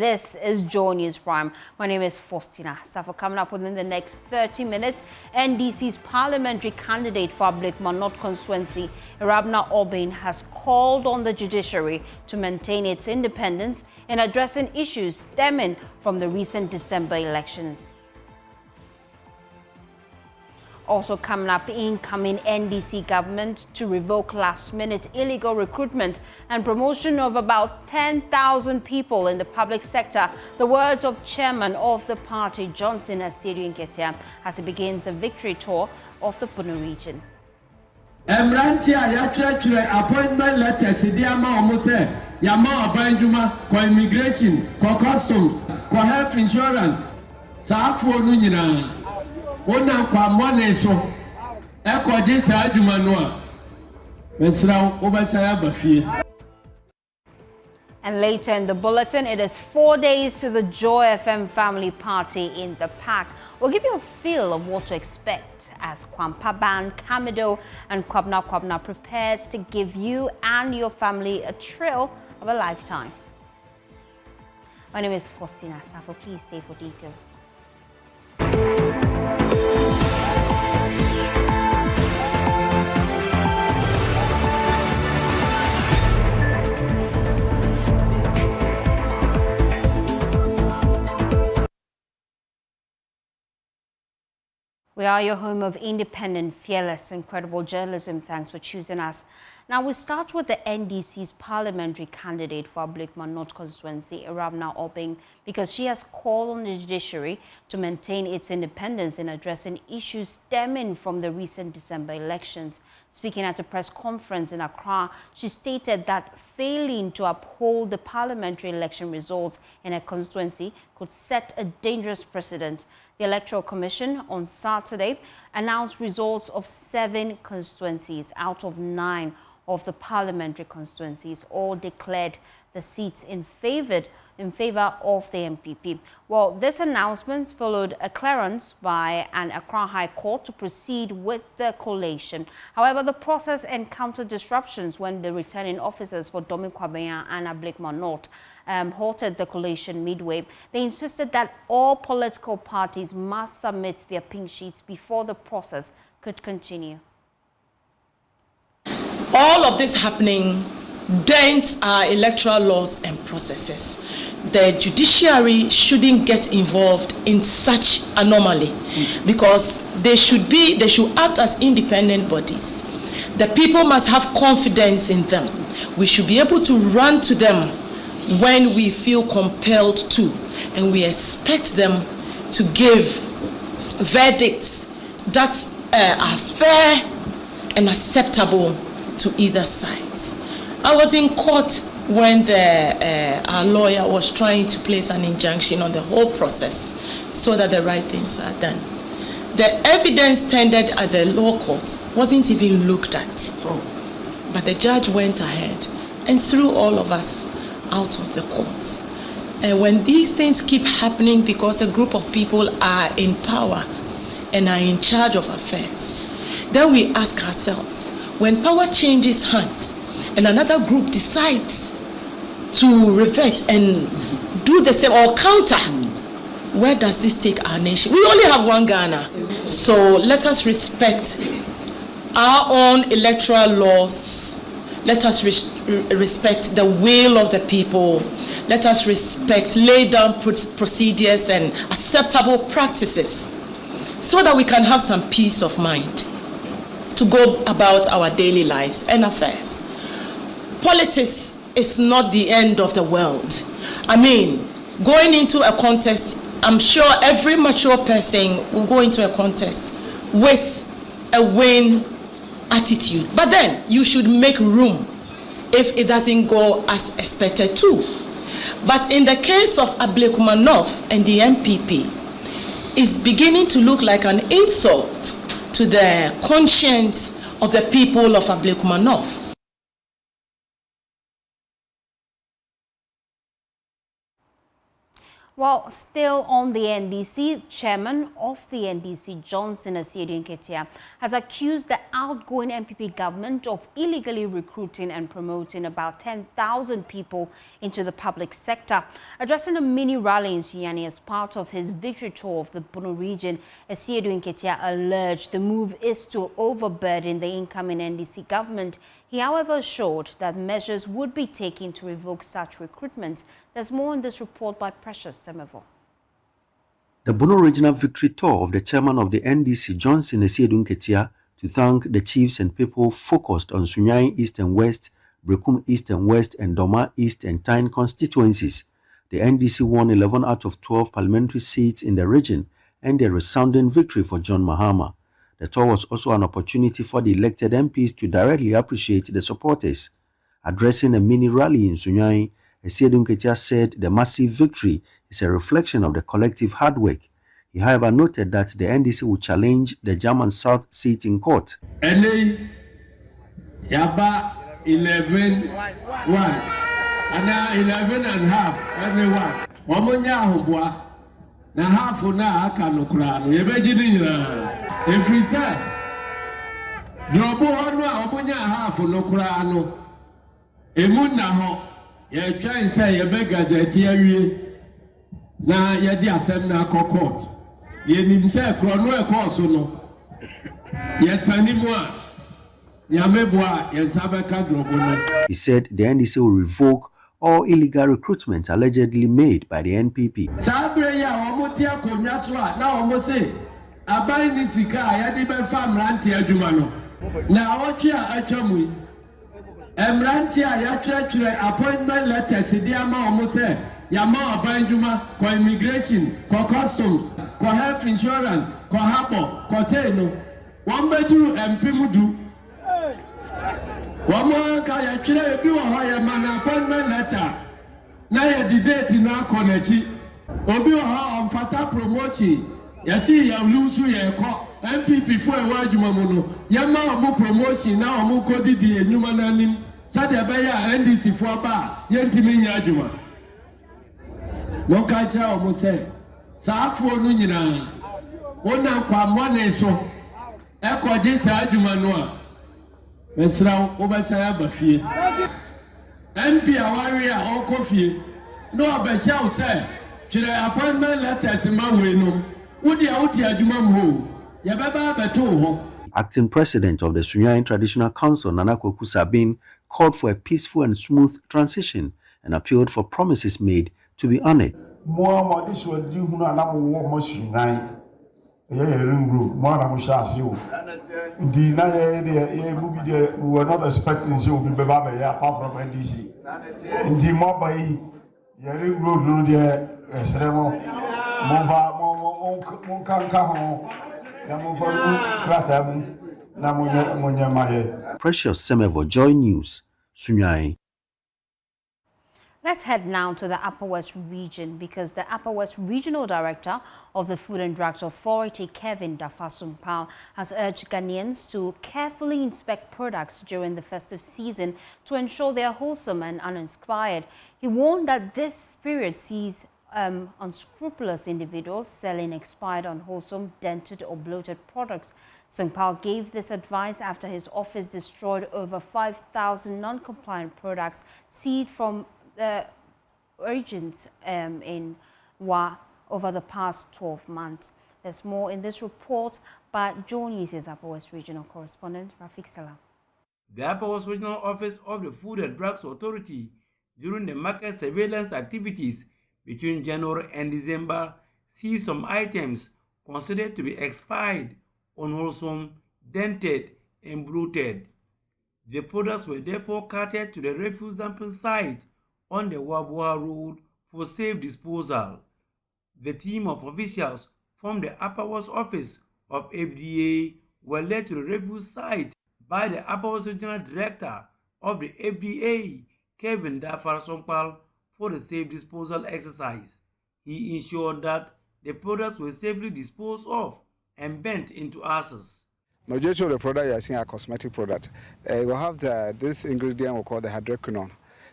This is JoyNews Prime. My name is Faustina. So for coming up within the next 30 minutes, NDC's parliamentary candidate for Ablekuma constituency, Ewurabena Aubynn, has called on the judiciary to maintain its independence in addressing issues stemming from the recent December elections. Also coming up, incoming NDC government to revoke last-minute illegal recruitment and promotion of about 10,000 people in the public sector. The words of chairman of the party, Johnson Asiedu-Nketia, as he begins a victory tour of the Puno region. Appointment letters, Yama Banjuma, immigration, customs, health insurance, and later in the bulletin, it is 4 days to the Joy FM family party in the park. We'll give you a feel of what to expect as Kwampa Band, Kamido and Kwabna prepares to give you and your family a thrill of a lifetime. My name is Faustina Safo. Please stay for details. We are your home of independent, fearless, incredible journalism. Thanks for choosing us. Now we start with the NDC's parliamentary candidate for Ablekuma constituency, Ewurabena Aubynn, because she has called on the judiciary to maintain its independence in addressing issues stemming from the recent December elections. Speaking at a press conference in Accra, she stated that failing to uphold the parliamentary election results in her constituency could set a dangerous precedent. The Electoral Commission on Saturday announced results of 7 constituencies out of 9 of the parliamentary constituencies, all declared the seats in favor of the MPP. Well, this announcement followed a clearance by an Accra High Court to proceed with the collation. However, the process encountered disruptions when the returning officers for Ewurabena and Ablekuma halted the collation midway. They insisted that all political parties must submit their pink sheets before the process could continue. All of this happening dents our electoral laws and processes. The judiciary shouldn't get involved in such anomaly because they should act as independent bodies. The people must have confidence in them. We should be able to run to them when we feel compelled to, and we expect them to give verdicts that are fair and acceptable to either side. I was in court when our lawyer was trying to place an injunction on the whole process so that the right things are done. The evidence tendered at the law court wasn't even looked at. But the judge went ahead and threw all of us out of the courts. And when these things keep happening because a group of people are in power and are in charge of affairs, then we ask ourselves, when power changes hands and another group decides to revert and do the same or counter, where does this take our nation? We only have one Ghana. So let us respect our own electoral laws. Let us respect the will of the people. Let us respect laid down procedures and acceptable practices so that we can have some peace of mind to go about our daily lives and affairs. Politics is not the end of the world. I mean, going into a contest, I'm sure every mature person will go into a contest with a win attitude. But then you should make room if it doesn't go as expected too. But in the case of Ablekuma North and the MPP, it's beginning to look like an insult to the conscience of the people of Ablekuma North. Well, still on the NDC, chairman of the NDC, Johnson Asiedu-Nketia, has accused the outgoing MPP government of illegally recruiting and promoting about 10,000 people into the public sector. Addressing a mini rally in Sunyani as part of his victory tour of the Bono region, Asiedu-Nketia alleged the move is to overburden the incoming NDC government. He, however, assured that measures would be taken to revoke such recruitments. There's more in this report by Precious Semevo. The Bono Regional Victory Tour of the chairman of the NDC, Johnson Asiedu-Nketia, to thank the chiefs and people focused on Sunyani East and West, Ablekuma East and West, and Doma East and Tyne constituencies. The NDC won 11 out of 12 parliamentary seats in the region and a resounding victory for John Mahama. The tour was also an opportunity for the elected MPs to directly appreciate the supporters. Addressing a mini rally in Sunyani, Asiedu-Nketia said the massive victory is a reflection of the collective hard work. He, however, noted that the NDC will challenge the German South seat in court. Yaba 11-1, and now 11 and half, everyone. Wamunya hubwa, na half na aka nukurano. Yebejini nila. If we say, drobo honu a wamunya half nukurano. Emuna ho. Ye try say ye be gazeti awie na ye di asem na court ye nim say krono e course no ye sanimu a ya meboa ye sabeka drobo no. He said the NDC will revoke all illegal recruitment allegedly made by the NPP. Sabre ya omoti akonwa so a na omo say abai ni sika ya di be fam ranti aduma no na otwe a atwamu Emranti a yatwetwe appointment letters di ama omo se yama Aubynn ko immigration ko customs ko health insurance ko habo ko say no won bedu empimudu won ka yatwere ebi wo ho ya mana appointment letter na ye di date na konachi obi wo ho on fata promotion yasi ya lusu ye ko MPP fo e wadwuma mu no yama omo promotion na omo ko didi enyuma na nim Sadia Baya NDC for ba yentimi nya adwuma no ka cha omo se saafo no nyina wona kwa mone so e koje sa adwuma no a mesra wo ba sa ya ba fie MP awari a okofie no obesha wo se kire appointment letters ma we no wodi a woti adwuma mo ya baba beto ho. Acting President of the Sunyani Traditional Council, Nana Ewurabena, called for a peaceful and smooth transition and appealed for promises made to be honored. We were not expecting to be apart from NDC. In the mobile, road no there, Precious Semevo, JoyNews, Sunyani. Let's head now to the Upper West region because the Upper West Regional Director of the Food and Drugs Authority, Kevin Dafasumpal, has urged Ghanaians to carefully inspect products during the festive season to ensure they are wholesome and uninspired. He warned that this period sees unscrupulous individuals selling expired, unwholesome, dented or bloated products. Sumpal gave this advice after his office destroyed over 5,000 non-compliant products seized from the regions in Wa over the past 12 months. There's more in this report by JoyNews' Upper West Regional Correspondent Rafik Salam. The Upper West Regional Office of the Food and Drugs Authority, during the market surveillance activities between January and December, seized some items considered to be expired, unwholesome, dented, and bloated. The products were therefore carted to the refuse dumping site on the Wabua Road for safe disposal. The team of officials from the Upper West Office of FDA were led to the refuse site by the Upper West Regional Director of the FDA, Kevin Dafasumpal, for the safe disposal exercise. He ensured that the products were safely disposed of and bent into ashes. Majority of the product you are seeing are cosmetic products. We have this ingredient we call the hydroquinone.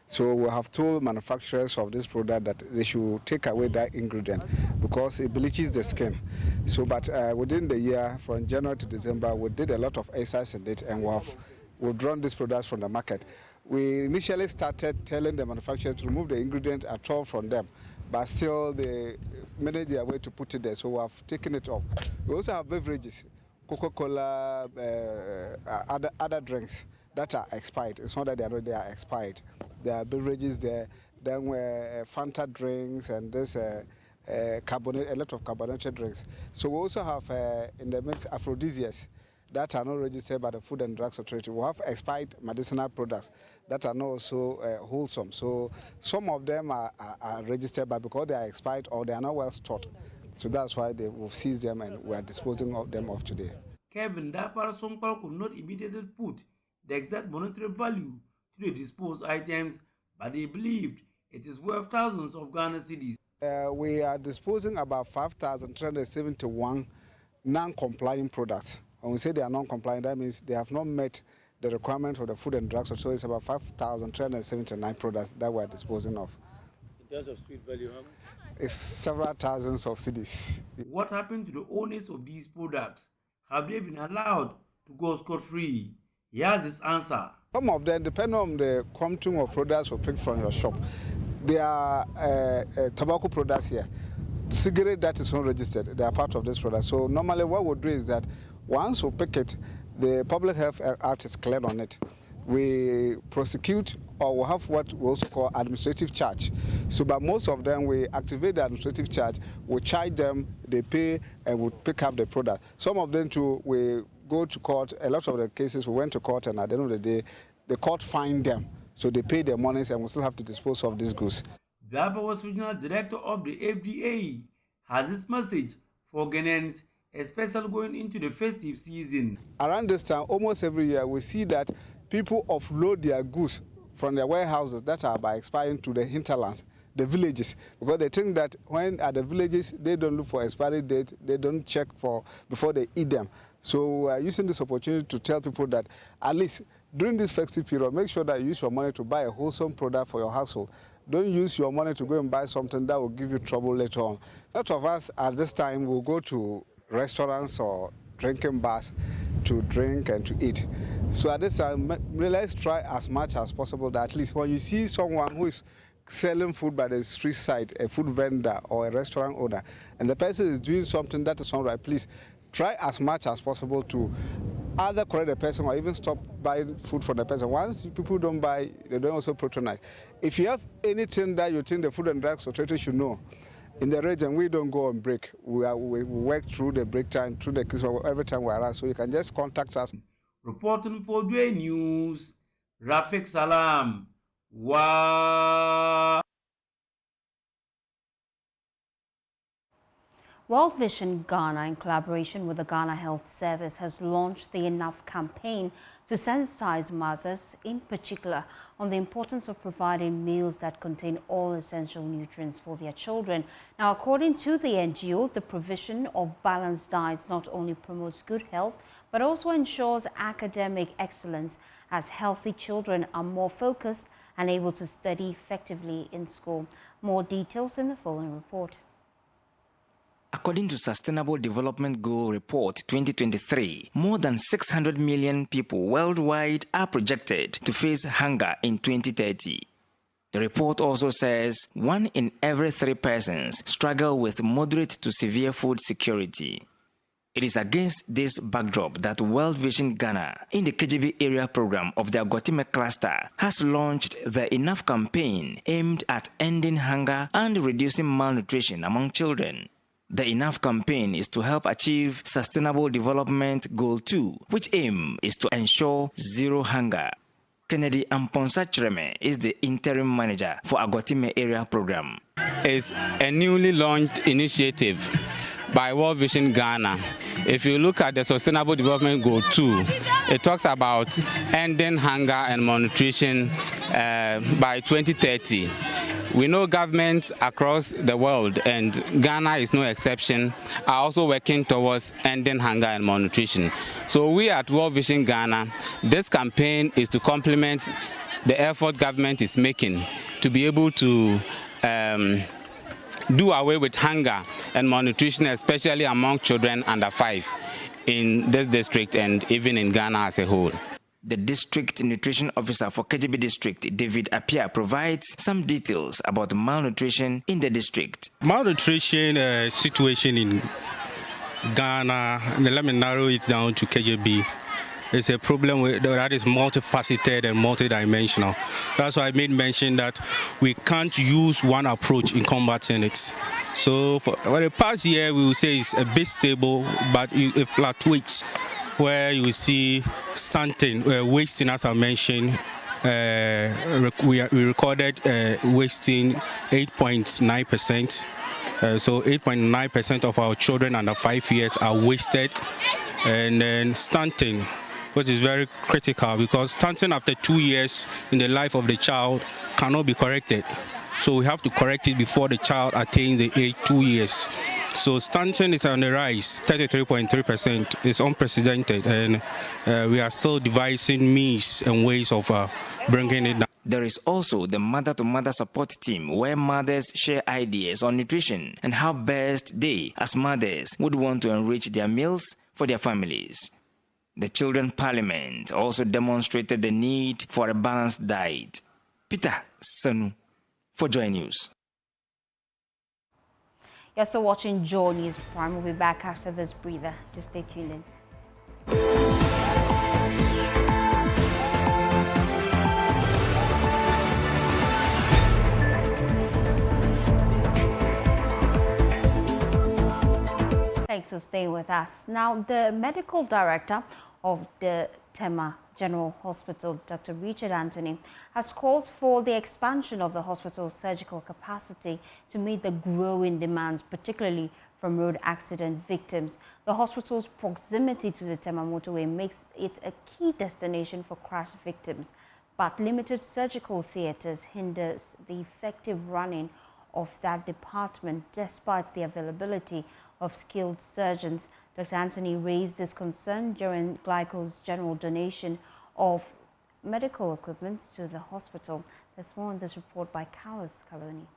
So we have told manufacturers of this product that they should take away that ingredient because it bleaches the skin. So, but within the year, from January to December, we did a lot of exercise in it, and we have withdrawn these products from the market. We initially started telling the manufacturers to remove the ingredient at all from them, but still they managed their way to put it there, so we have taken it off. We also have beverages, Coca-Cola, other drinks that are expired. It's not that they are expired. There are beverages there, then Fanta drinks, and there's a lot of carbonated drinks. So we also have in the mix aphrodisiacs that are not registered by the Food and Drugs Authority. We have expired medicinal products that are not also wholesome. So some of them are registered, but because they are expired or they are not well stored. So that's why we've seized them and we are disposing of them off today. Kevin Dapar Sompal could not immediately put the exact monetary value to the disposed items, but they believed it is worth thousands of Ghana cedis. We are disposing about 5,371 non-compliant products. When we say they are non-compliant, that means they have not met the requirement of the Food and Drugs. So it's about 5,379 products that we are disposing of. In terms of street value, how much? It's several thousands of cedis. What happened to the owners of these products? Have they been allowed to go scot-free? Here's his answer. Some of them, depending on the quantum of products we pick from your shop, there are tobacco products here. Cigarette that is not registered, they are part of this product. So normally what we do is that once we pick it, the Public Health Act is cleared on it. We prosecute, or we have what we also call administrative charge. So but most of them, we activate the administrative charge, we charge them, they pay, and we pick up the product. Some of them too, we go to court. A lot of the cases we went to court, and at the end of the day, the court fined them. So they pay their monies, and we still have to dispose of these goods. The Abawas Regional Director of the FDA has this message for Ghanaians, especially going into the festive season. Around this time, almost every year, we see that people offload their goods from their warehouses that are by expiring to the hinterlands, the villages, because they think that when at the villages, they don't look for expiry date, they don't check for before they eat them. So we are using this opportunity to tell people that at least during this festive period, make sure that you use your money to buy a wholesome product for your household. Don't use your money to go and buy something that will give you trouble later on. A lot of us at this time will go to restaurants or drinking bars to drink and to eat. So at this time, let's try as much as possible that at least when you see someone who is selling food by the street side, a food vendor or a restaurant owner, and the person is doing something that is not right, please try as much as possible to either correct the person or even stop buying food from the person. Once people don't buy, they don't also patronize. If you have anything that you think the Food and Drugs Authority should know, in the region, we don't go on break. We work through the break time, through the Christmas, every time we're around, so you can just contact us. Reporting for JoyNews, Rafik Salam. Wow. World Vision Ghana, in collaboration with the Ghana Health Service, has launched the Enough campaign to sensitize mothers, in particular, on the importance of providing meals that contain all essential nutrients for their children. Now, according to the NGO, the provision of balanced diets not only promotes good health, but also ensures academic excellence, as healthy children are more focused and able to study effectively in school. More details in the following report. According to Sustainable Development Goal Report 2023, more than 600 million people worldwide are projected to face hunger in 2030. The report also says 1 in every 3 persons struggle with moderate to severe food security. It is against this backdrop that World Vision Ghana, in the KGB area program of the Agotime cluster, has launched the Enough campaign aimed at ending hunger and reducing malnutrition among children. The Enough campaign is to help achieve Sustainable Development Goal 2, which aim is to ensure zero hunger. Kennedy Amponsa-Chireme is the interim manager for Agotime area program. It's a newly launched initiative by World Vision Ghana. If you look at the Sustainable Development Goal 2, it talks about ending hunger and malnutrition by 2030. We know governments across the world, and Ghana is no exception, are also working towards ending hunger and malnutrition. So we at World Vision Ghana, this campaign is to complement the effort government is making to be able to do away with hunger and malnutrition, especially among children under 5 in this district and even in Ghana as a whole. The district nutrition officer for KGB district, David Apia, provides some details about malnutrition in the district. Malnutrition situation in Ghana, let me narrow it down to KGB. It's a problem that is multifaceted and multidimensional. That's why I made mention that we can't use one approach in combating it. So for the past year, we will say it's a bit stable, but it fluctuates, where you see stunting, wasting, as I mentioned. We recorded wasting 8.9%. So 8.9% of our children under 5 years are wasted. And then stunting, which is very critical, because stunting after 2 years in the life of the child cannot be corrected. So we have to correct it before the child attains the age 2 years. So stunting is on the rise, 33.3%. It's unprecedented, and we are still devising means and ways of bringing it down. There is also the mother-to-mother support team, where mothers share ideas on nutrition and how best they, as mothers, would want to enrich their meals for their families. The Children Parliament also demonstrated the need for a balanced diet. Peter Sanu for JoyNews. You're still watching JoyNews Prime. We'll be back after this breather. Just stay tuned in. Thanks for staying with us. Now, the medical director of the Tema General Hospital, Dr. Richard Anthony, has called for the expansion of the hospital's surgical capacity to meet the growing demands, particularly from road accident victims. The hospital's proximity to the Tema motorway makes it a key destination for crash victims, but limited surgical theatres hinders the effective running of that department despite the availability of skilled surgeons. Dr. Anthony raised this concern during Glyco's general donation of medical equipment to the hospital. There's more in this report by Carlos Caloni.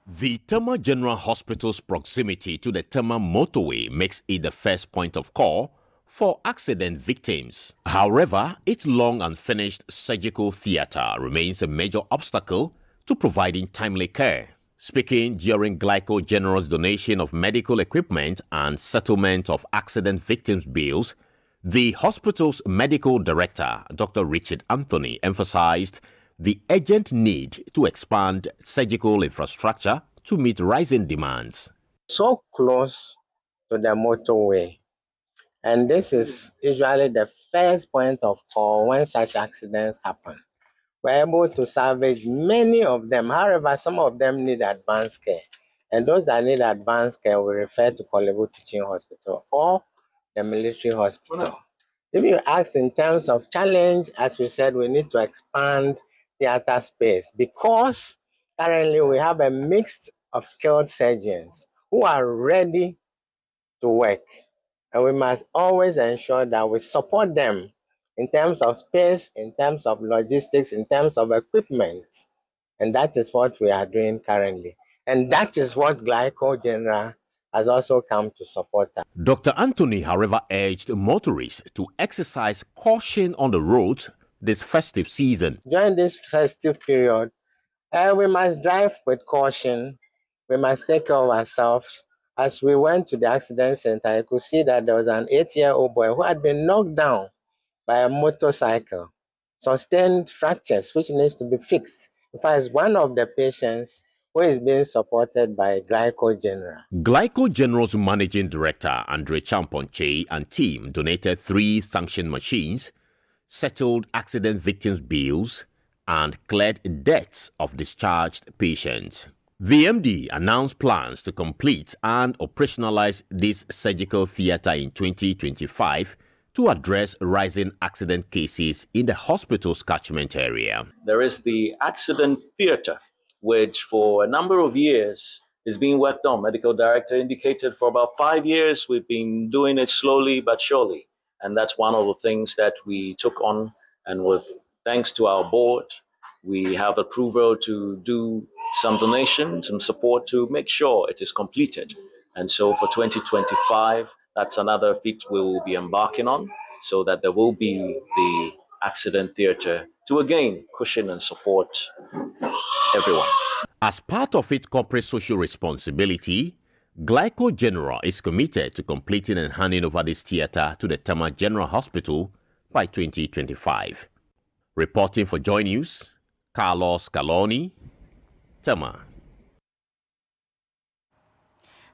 The Tema General Hospital's proximity to the Tema motorway makes it the first point of call for accident victims. However, its long unfinished surgical theatre remains a major obstacle to providing timely care. Speaking during Glyco General's donation of medical equipment and settlement of accident victims' bills, the hospital's medical director, Dr. Richard Anthony, emphasized the urgent need to expand surgical infrastructure to meet rising demands. So close to the motorway, and this is usually the first point of call when such accidents happen. We're able to salvage many of them. However, some of them need advanced care. And those that need advanced care we refer to Kolebu Teaching Hospital or the military hospital. If you ask in terms of challenge, as we said, we need to expand theater space because currently we have a mix of skilled surgeons who are ready to work. And we must always ensure that we support them in terms of space, in terms of logistics, in terms of equipment. And that is what we are doing currently. And that is what Glyco General has also come to support us. Dr. Anthony, however, urged motorists to exercise caution on the roads this festive season. During this festive period, we must drive with caution. We must take care of ourselves. As we went to the accident center, I could see that there was an 8-year-old boy who had been knocked down by a motorcycle, sustained fractures, which needs to be fixed. In fact, it's one of the patients who is being supported by Glyco General. Glyco General's managing director, Andre Champonche, and team donated 3 sanction machines, settled accident victims' bills, and cleared debts of discharged patients. The MD announced plans to complete and operationalize this surgical theatre in 2025 to address rising accident cases in the hospital's catchment area. There is the accident theatre, which for a number of years is being worked on. Medical director indicated for about 5 years we've been doing it slowly but surely. And that's one of the things that we took on and we've thanks to our board, we have approval to do some donation, some support to make sure it is completed. And so for 2025, that's another feat we will be embarking on, so that there will be the accident theatre to again cushion and support everyone. As part of its corporate social responsibility, Glyco General is committed to completing and handing over this theatre to the Tema General Hospital by 2025. Reporting for JoyNews, Carlos Caloni, Tema.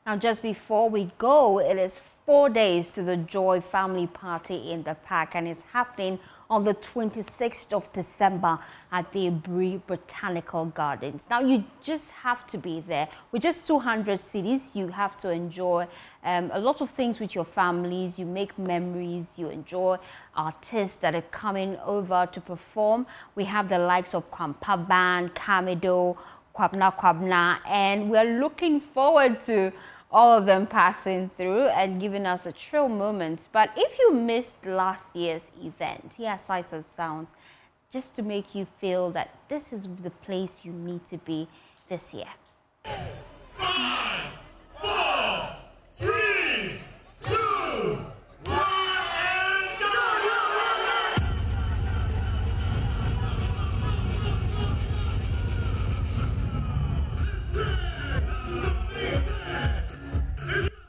Now, just before we go, it is 4 days to the Joy Family Party in the Park, and it's happening on the 26th of December at the Ablekuma Botanical Gardens. Now, you just have to be there. With just 200 cedis, you have to enjoy a lot of things with your families. You make memories, you enjoy artists that are coming over to perform. We have the likes of Kwampa Band, Kamido, Kwabna, and we're looking forward to all of them passing through and giving us a thrill moment. But if you missed last year's event, here are sights and sounds just to make you feel that this is the place you need to be this year. 5, 4, 3, 2, 1, and go!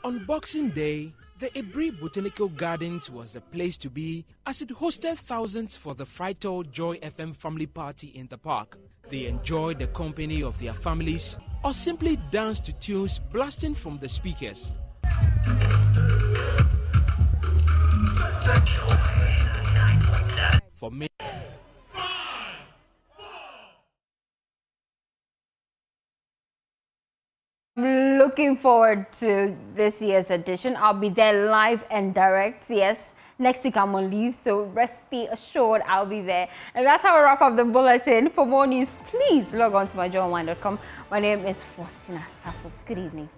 On Boxing Day, the Ablekuma Botanical Gardens was the place to be as it hosted thousands for the Friday Joy FM family party in the park. They enjoyed the company of their families or simply danced to tunes blasting from the speakers. For many, looking forward to this year's edition. I'll be there live and direct. Yes, next week I'm on leave, so rest be assured I'll be there. And that's how I wrap up the bulletin. For more news, please log on to myjoyonline.com. My name is Faustina Safo. Good evening.